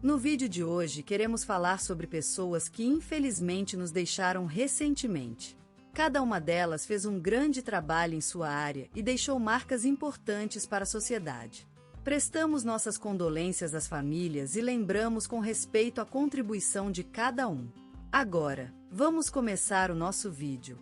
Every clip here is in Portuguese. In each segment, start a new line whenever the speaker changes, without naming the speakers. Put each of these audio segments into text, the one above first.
No vídeo de hoje queremos falar sobre pessoas que infelizmente nos deixaram recentemente. Cada uma delas fez um grande trabalho em sua área e deixou marcas importantes para a sociedade. Prestamos nossas condolências às famílias e lembramos com respeito a contribuição de cada um. Agora, vamos começar o nosso vídeo.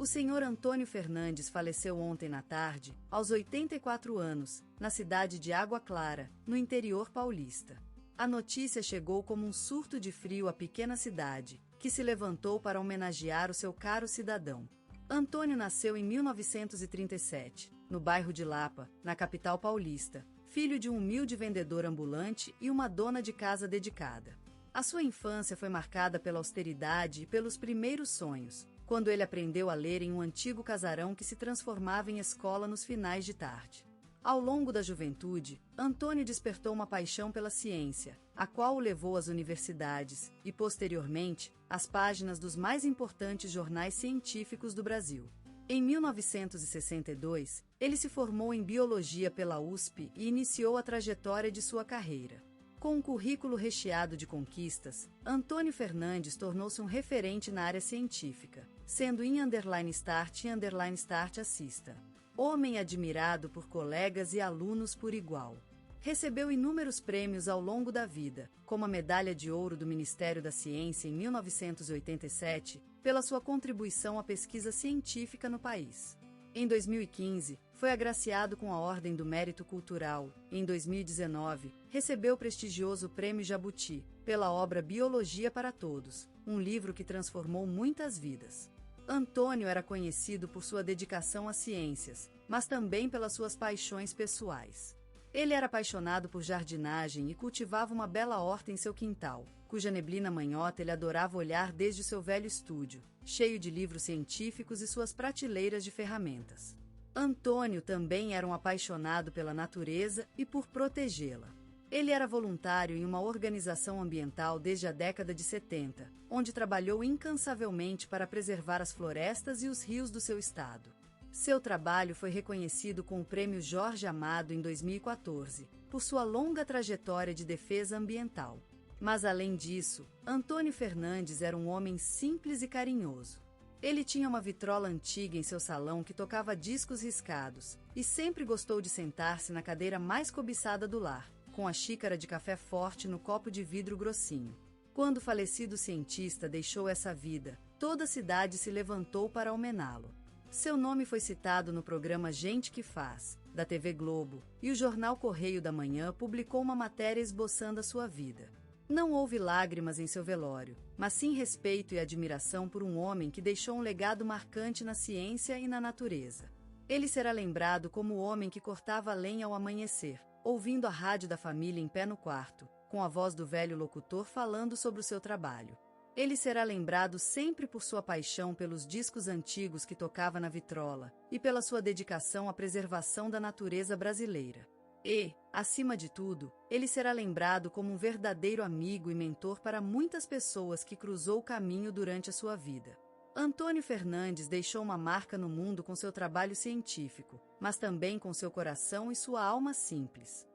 O senhor Antônio Fernandes faleceu ontem na tarde, aos 84 anos, na cidade de Água Clara, no interior paulista. A notícia chegou como um surto de frio à pequena cidade, que se levantou para homenagear o seu caro cidadão. Antônio nasceu em 1937, no bairro de Lapa, na capital paulista, filho de um humilde vendedor ambulante e uma dona de casa dedicada. A sua infância foi marcada pela austeridade e pelos primeiros sonhos, quando ele aprendeu a ler em um antigo casarão que se transformava em escola nos finais de tarde. Ao longo da juventude, Antônio despertou uma paixão pela ciência, a qual o levou às universidades e, posteriormente, às páginas dos mais importantes jornais científicos do Brasil. Em 1962, ele se formou em biologia pela USP e iniciou a trajetória de sua carreira. Com um currículo recheado de conquistas, Antônio Fernandes tornou-se um referente na área científica, sendo *start e *start assista. Homem admirado por colegas e alunos por igual. Recebeu inúmeros prêmios ao longo da vida, como a Medalha de Ouro do Ministério da Ciência em 1987, pela sua contribuição à pesquisa científica no país. Em 2015, foi agraciado com a Ordem do Mérito Cultural e, em 2019, recebeu o prestigioso Prêmio Jabuti, pela obra Biologia para Todos, um livro que transformou muitas vidas. Antônio era conhecido por sua dedicação às ciências, mas também pelas suas paixões pessoais. Ele era apaixonado por jardinagem e cultivava uma bela horta em seu quintal, cuja neblina manhota ele adorava olhar desde o seu velho estúdio, cheio de livros científicos e suas prateleiras de ferramentas. Antônio também era um apaixonado pela natureza e por protegê-la. Ele era voluntário em uma organização ambiental desde a década de 70, onde trabalhou incansavelmente para preservar as florestas e os rios do seu estado. Seu trabalho foi reconhecido com o Prêmio Jorge Amado em 2014, por sua longa trajetória de defesa ambiental. Mas além disso, Antônio Fernandes era um homem simples e carinhoso. Ele tinha uma vitrola antiga em seu salão que tocava discos riscados, e sempre gostou de sentar-se na cadeira mais cobiçada do lar, com a xícara de café forte no copo de vidro grossinho. Quando o falecido cientista deixou essa vida, toda a cidade se levantou para homená-lo. Seu nome foi citado no programa Gente que Faz, da TV Globo, e o jornal Correio da Manhã publicou uma matéria esboçando a sua vida. Não houve lágrimas em seu velório, mas sim respeito e admiração por um homem que deixou um legado marcante na ciência e na natureza. Ele será lembrado como o homem que cortava a lenha ao amanhecer, ouvindo a rádio da família em pé no quarto, com a voz do velho locutor falando sobre o seu trabalho. Ele será lembrado sempre por sua paixão pelos discos antigos que tocava na vitrola e pela sua dedicação à preservação da natureza brasileira. E, acima de tudo, ele será lembrado como um verdadeiro amigo e mentor para muitas pessoas que cruzou o caminho durante a sua vida. Antônio Fernandes deixou uma marca no mundo com seu trabalho científico, mas também com seu coração e sua alma simples.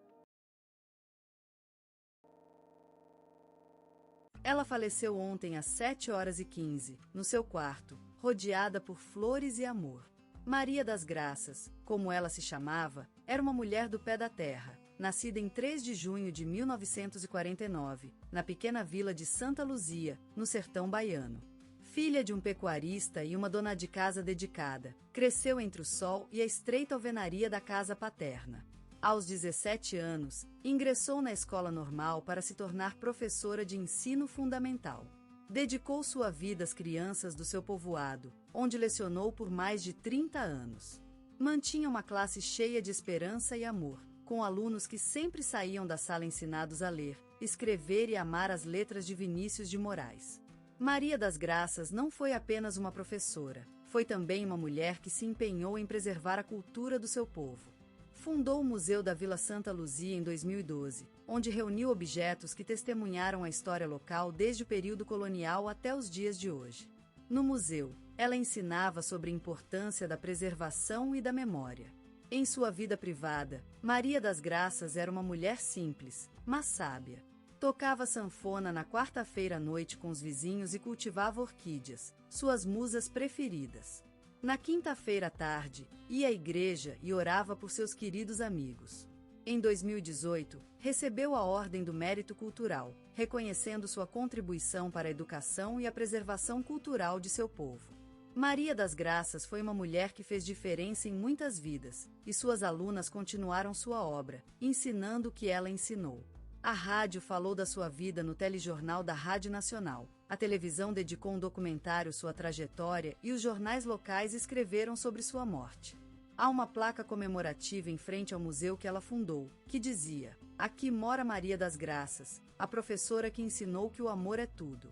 Ela faleceu ontem às 7h15, no seu quarto, rodeada por flores e amor. Maria das Graças, como ela se chamava, era uma mulher do pé da terra, nascida em 3 de junho de 1949, na pequena vila de Santa Luzia, no sertão baiano. Filha de um pecuarista e uma dona de casa dedicada, cresceu entre o sol e a estreita alvenaria da casa paterna. Aos 17 anos, ingressou na escola normal para se tornar professora de ensino fundamental. Dedicou sua vida às crianças do seu povoado, onde lecionou por mais de 30 anos. Mantinha uma classe cheia de esperança e amor, com alunos que sempre saíam da sala ensinados a ler, escrever e amar as letras de Vinícius de Moraes. Maria das Graças não foi apenas uma professora, foi também uma mulher que se empenhou em preservar a cultura do seu povo. Fundou o Museu da Vila Santa Luzia em 2012, onde reuniu objetos que testemunharam a história local desde o período colonial até os dias de hoje. No museu, ela ensinava sobre a importância da preservação e da memória. Em sua vida privada, Maria das Graças era uma mulher simples, mas sábia. Tocava sanfona na quarta-feira à noite com os vizinhos e cultivava orquídeas, suas musas preferidas. Na quinta-feira à tarde, ia à igreja e orava por seus queridos amigos. Em 2018, recebeu a Ordem do Mérito Cultural, reconhecendo sua contribuição para a educação e a preservação cultural de seu povo. Maria das Graças foi uma mulher que fez diferença em muitas vidas, e suas alunas continuaram sua obra, ensinando o que ela ensinou. A rádio falou da sua vida no telejornal da Rádio Nacional, a televisão dedicou um documentário à sua trajetória e os jornais locais escreveram sobre sua morte. Há uma placa comemorativa em frente ao museu que ela fundou, que dizia: "Aqui mora Maria das Graças, a professora que ensinou que o amor é tudo."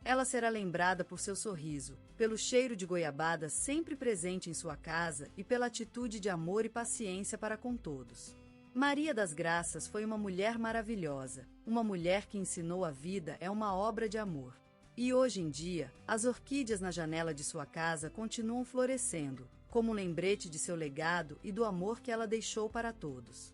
Ela será lembrada por seu sorriso, pelo cheiro de goiabada sempre presente em sua casa e pela atitude de amor e paciência para com todos. Maria das Graças foi uma mulher maravilhosa, uma mulher que ensinou a vida é uma obra de amor. E hoje em dia, as orquídeas na janela de sua casa continuam florescendo, como um lembrete de seu legado e do amor que ela deixou para todos.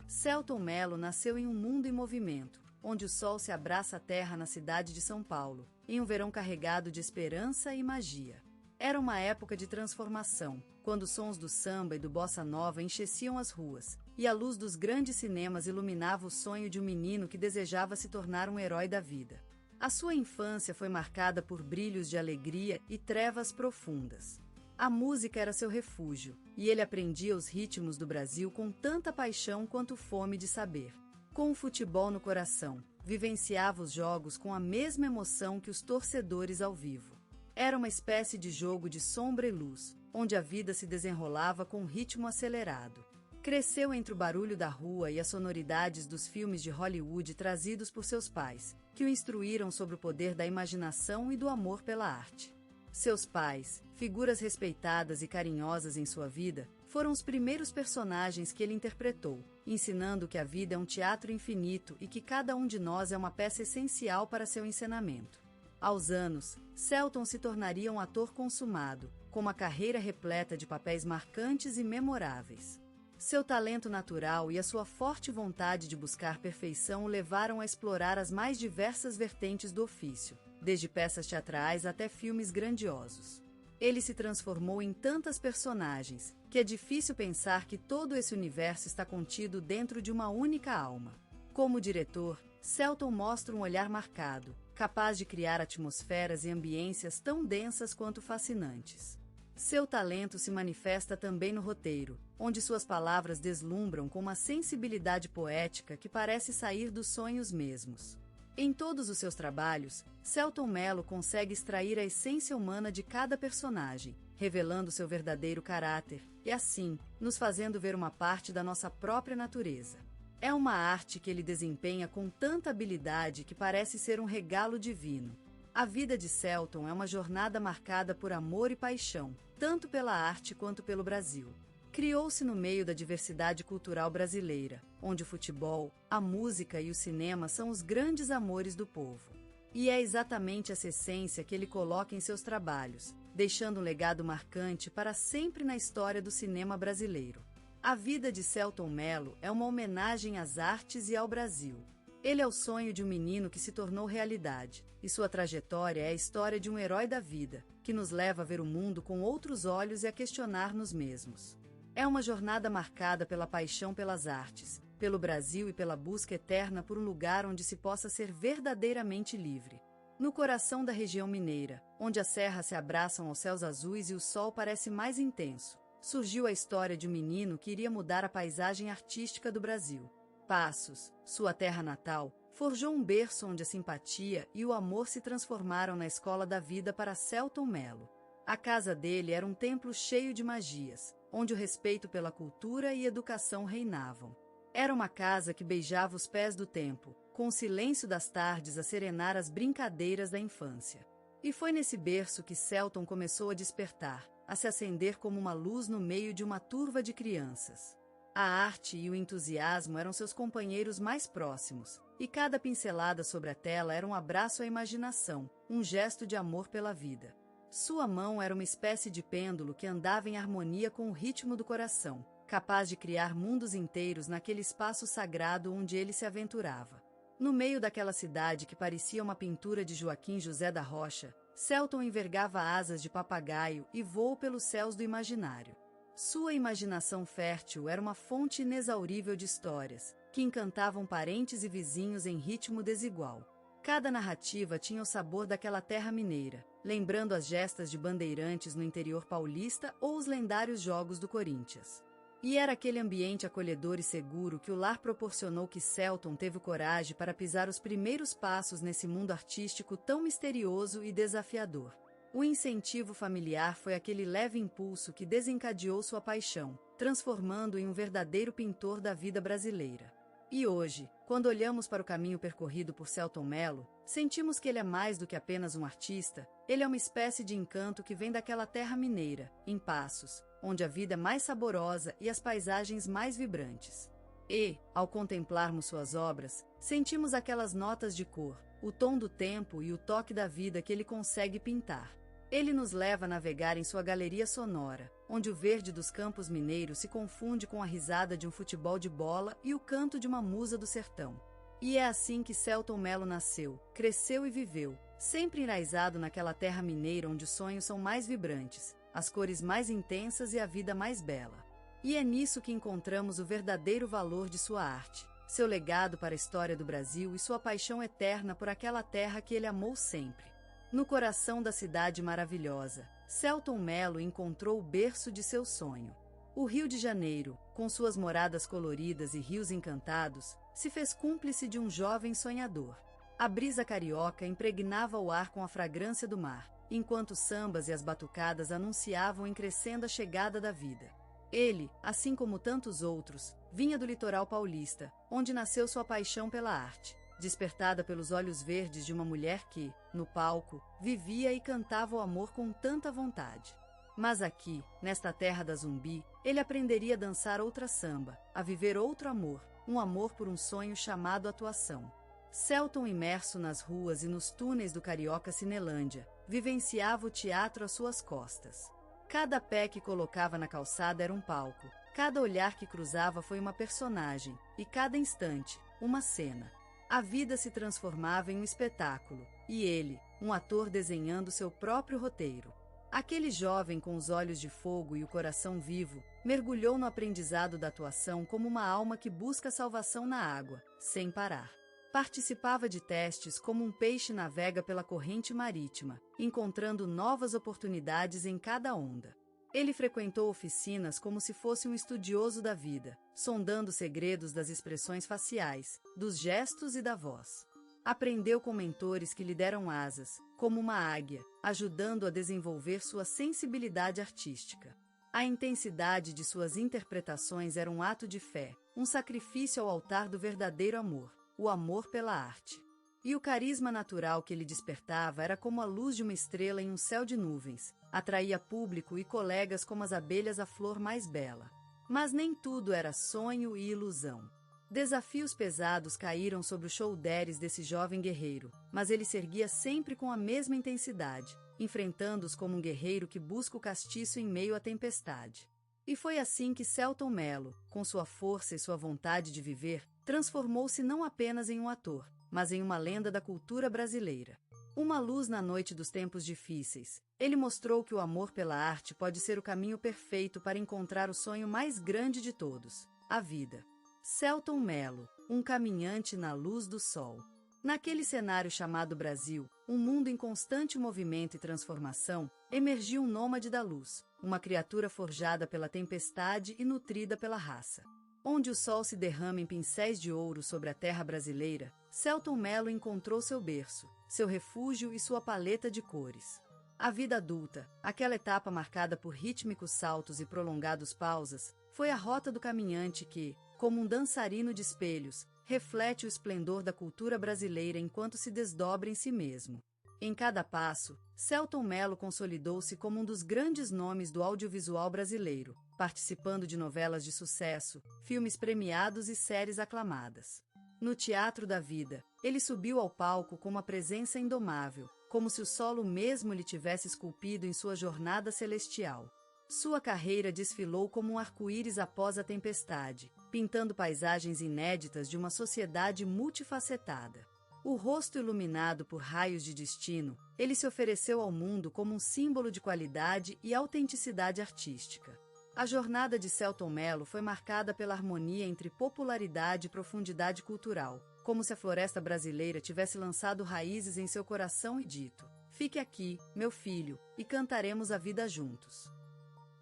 Selton Mello nasceu em um mundo em movimento, onde o sol se abraça a terra na cidade de São Paulo, em um verão carregado de esperança e magia. Era uma época de transformação, quando os sons do samba e do bossa nova encheciam as ruas, e a luz dos grandes cinemas iluminava o sonho de um menino que desejava se tornar um herói da vida. A sua infância foi marcada por brilhos de alegria e trevas profundas. A música era seu refúgio, e ele aprendia os ritmos do Brasil com tanta paixão quanto fome de saber. Com o futebol no coração, vivenciava os jogos com a mesma emoção que os torcedores ao vivo. Era uma espécie de jogo de sombra e luz, onde a vida se desenrolava com um ritmo acelerado. Cresceu entre o barulho da rua e as sonoridades dos filmes de Hollywood trazidos por seus pais, que o instruíram sobre o poder da imaginação e do amor pela arte. Seus pais, figuras respeitadas e carinhosas em sua vida, foram os primeiros personagens que ele interpretou, ensinando que a vida é um teatro infinito e que cada um de nós é uma peça essencial para seu encenamento. Aos anos, Selton se tornaria um ator consumado, com uma carreira repleta de papéis marcantes e memoráveis. Seu talento natural e a sua forte vontade de buscar perfeição o levaram a explorar as mais diversas vertentes do ofício, desde peças teatrais até filmes grandiosos. Ele se transformou em tantas personagens, que é difícil pensar que todo esse universo está contido dentro de uma única alma. Como diretor, Selton mostra um olhar marcado, capaz de criar atmosferas e ambiências tão densas quanto fascinantes. Seu talento se manifesta também no roteiro, onde suas palavras deslumbram com uma sensibilidade poética que parece sair dos sonhos mesmos. Em todos os seus trabalhos, Selton Mello consegue extrair a essência humana de cada personagem, revelando seu verdadeiro caráter, e assim, nos fazendo ver uma parte da nossa própria natureza. É uma arte que ele desempenha com tanta habilidade que parece ser um regalo divino. A vida de Selton é uma jornada marcada por amor e paixão, tanto pela arte quanto pelo Brasil. Criou-se no meio da diversidade cultural brasileira, onde o futebol, a música e o cinema são os grandes amores do povo. E é exatamente essa essência que ele coloca em seus trabalhos, deixando um legado marcante para sempre na história do cinema brasileiro. A vida de Selton Mello é uma homenagem às artes e ao Brasil. Ele é o sonho de um menino que se tornou realidade, e sua trajetória é a história de um herói da vida, que nos leva a ver o mundo com outros olhos e a questionar-nos mesmos. É uma jornada marcada pela paixão pelas artes, pelo Brasil e pela busca eterna por um lugar onde se possa ser verdadeiramente livre. No coração da região mineira, onde as serras se abraçam aos céus azuis e o sol parece mais intenso, surgiu a história de um menino que iria mudar a paisagem artística do Brasil. Passos, sua terra natal, forjou um berço onde a simpatia e o amor se transformaram na escola da vida para Selton Mello. A casa dele era um templo cheio de magias, onde o respeito pela cultura e educação reinavam. Era uma casa que beijava os pés do tempo, com o silêncio das tardes a serenar as brincadeiras da infância. E foi nesse berço que Selton começou a despertar, a se acender como uma luz no meio de uma turva de crianças. A arte e o entusiasmo eram seus companheiros mais próximos, e cada pincelada sobre a tela era um abraço à imaginação, um gesto de amor pela vida. Sua mão era uma espécie de pêndulo que andava em harmonia com o ritmo do coração, capaz de criar mundos inteiros naquele espaço sagrado onde ele se aventurava. No meio daquela cidade que parecia uma pintura de Joaquim José da Rocha, Selton envergava asas de papagaio e voou pelos céus do imaginário. Sua imaginação fértil era uma fonte inexaurível de histórias, que encantavam parentes e vizinhos em ritmo desigual. Cada narrativa tinha o sabor daquela terra mineira, lembrando as gestas de bandeirantes no interior paulista ou os lendários jogos do Corinthians. E era aquele ambiente acolhedor e seguro que o lar proporcionou que Selton teve coragem para pisar os primeiros passos nesse mundo artístico tão misterioso e desafiador. O incentivo familiar foi aquele leve impulso que desencadeou sua paixão, transformando-o em um verdadeiro pintor da vida brasileira. E hoje, quando olhamos para o caminho percorrido por Selton Mello, sentimos que ele é mais do que apenas um artista, ele é uma espécie de encanto que vem daquela terra mineira, em Passos, onde a vida é mais saborosa e as paisagens mais vibrantes. E, ao contemplarmos suas obras, sentimos aquelas notas de cor, o tom do tempo e o toque da vida que ele consegue pintar. Ele nos leva a navegar em sua galeria sonora, onde o verde dos campos mineiros se confunde com a risada de um futebol de bola e o canto de uma musa do sertão. E é assim que Selton Mello nasceu, cresceu e viveu, sempre enraizado naquela terra mineira onde os sonhos são mais vibrantes, as cores mais intensas e a vida mais bela. E é nisso que encontramos o verdadeiro valor de sua arte, seu legado para a história do Brasil e sua paixão eterna por aquela terra que ele amou sempre. No coração da cidade maravilhosa, Selton Mello encontrou o berço de seu sonho. O Rio de Janeiro, com suas moradas coloridas e rios encantados, se fez cúmplice de um jovem sonhador. A brisa carioca impregnava o ar com a fragrância do mar, enquanto os sambas e as batucadas anunciavam em crescendo a chegada da vida. Ele, assim como tantos outros, vinha do litoral paulista, onde nasceu sua paixão pela arte, despertada pelos olhos verdes de uma mulher que, no palco, vivia e cantava o amor com tanta vontade. Mas aqui, nesta terra da Zumbi, ele aprenderia a dançar outra samba, a viver outro amor, um amor por um sonho chamado atuação. Selton, imerso nas ruas e nos túneis do carioca Cinelândia, vivenciava o teatro às suas costas. Cada pé que colocava na calçada era um palco, cada olhar que cruzava foi uma personagem, e cada instante, uma cena. A vida se transformava em um espetáculo, e ele, um ator desenhando seu próprio roteiro. Aquele jovem com os olhos de fogo e o coração vivo, mergulhou no aprendizado da atuação como uma alma que busca salvação na água, sem parar. Participava de testes como um peixe navega pela corrente marítima, encontrando novas oportunidades em cada onda. Ele frequentou oficinas como se fosse um estudioso da vida, sondando segredos das expressões faciais, dos gestos e da voz. Aprendeu com mentores que lhe deram asas, como uma águia, ajudando a desenvolver sua sensibilidade artística. A intensidade de suas interpretações era um ato de fé, um sacrifício ao altar do verdadeiro amor, o amor pela arte. E o carisma natural que ele despertava era como a luz de uma estrela em um céu de nuvens, atraía público e colegas como as abelhas à flor mais bela. Mas nem tudo era sonho e ilusão. Desafios pesados caíram sobre os shoulders desse jovem guerreiro, mas ele se erguia sempre com a mesma intensidade, enfrentando-os como um guerreiro que busca o castiço em meio à tempestade. E foi assim que Selton Mello, com sua força e sua vontade de viver, transformou-se não apenas em um ator, mas em uma lenda da cultura brasileira. Uma luz na noite dos tempos difíceis, ele mostrou que o amor pela arte pode ser o caminho perfeito para encontrar o sonho mais grande de todos, a vida. Selton Mello, um caminhante na luz do sol. Naquele cenário chamado Brasil, um mundo em constante movimento e transformação, emergiu um nômade da luz, uma criatura forjada pela tempestade e nutrida pela raça. Onde o sol se derrama em pincéis de ouro sobre a terra brasileira, Selton Mello encontrou seu berço, seu refúgio e sua paleta de cores. A vida adulta, aquela etapa marcada por rítmicos saltos e prolongados pausas, foi a rota do caminhante que, como um dançarino de espelhos, reflete o esplendor da cultura brasileira enquanto se desdobra em si mesmo. Em cada passo, Selton Mello consolidou-se como um dos grandes nomes do audiovisual brasileiro, participando de novelas de sucesso, filmes premiados e séries aclamadas. No Teatro da Vida, ele subiu ao palco com uma presença indomável, como se o solo mesmo lhe tivesse esculpido em sua jornada celestial. Sua carreira desfilou como um arco-íris após a tempestade, pintando paisagens inéditas de uma sociedade multifacetada. O rosto iluminado por raios de destino, ele se ofereceu ao mundo como um símbolo de qualidade e autenticidade artística. A jornada de Selton Mello foi marcada pela harmonia entre popularidade e profundidade cultural, como se a floresta brasileira tivesse lançado raízes em seu coração e dito: "Fique aqui, meu filho, e cantaremos a vida juntos."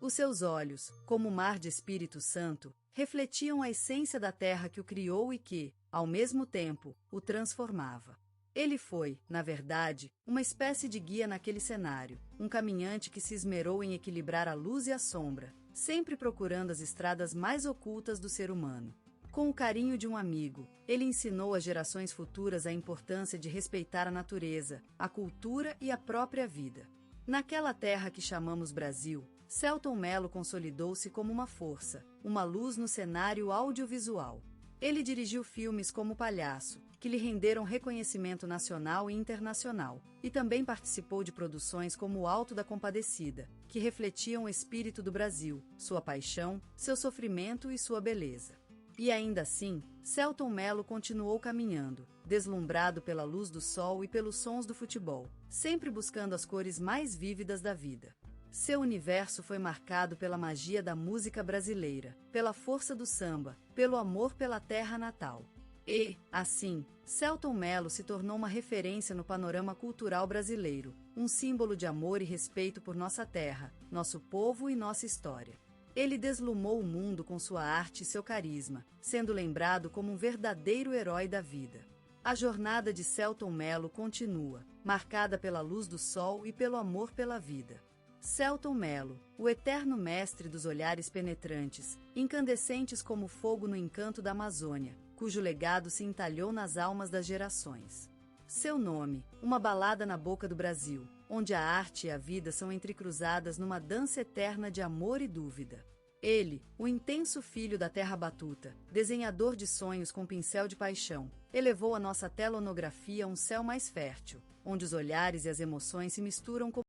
Os seus olhos, como o mar de Espírito Santo, refletiam a essência da terra que o criou e que, ao mesmo tempo, o transformava. Ele foi, na verdade, uma espécie de guia naquele cenário, um caminhante que se esmerou em equilibrar a luz e a sombra, sempre procurando as estradas mais ocultas do ser humano. Com o carinho de um amigo, ele ensinou às gerações futuras a importância de respeitar a natureza, a cultura e a própria vida. Naquela terra que chamamos Brasil, Selton Mello consolidou-se como uma força, uma luz no cenário audiovisual. Ele dirigiu filmes como Palhaço, que lhe renderam reconhecimento nacional e internacional, e também participou de produções como O Alto da Compadecida, que refletiam o espírito do Brasil, sua paixão, seu sofrimento e sua beleza. E ainda assim, Selton Mello continuou caminhando, deslumbrado pela luz do sol e pelos sons do futebol, sempre buscando as cores mais vívidas da vida. Seu universo foi marcado pela magia da música brasileira, pela força do samba, pelo amor pela terra natal. E, assim, Selton Mello se tornou uma referência no panorama cultural brasileiro, um símbolo de amor e respeito por nossa terra, nosso povo e nossa história. Ele deslumou o mundo com sua arte e seu carisma, sendo lembrado como um verdadeiro herói da vida. A jornada de Selton Mello continua, marcada pela luz do sol e pelo amor pela vida. Selton Mello, o eterno mestre dos olhares penetrantes, incandescentes como fogo no encanto da Amazônia, cujo legado se entalhou nas almas das gerações. Seu nome, uma balada na boca do Brasil, onde a arte e a vida são entrecruzadas numa dança eterna de amor e dúvida. Ele, o intenso filho da terra batuta, desenhador de sonhos com pincel de paixão, elevou a nossa telonografia a um céu mais fértil, onde os olhares e as emoções se misturam como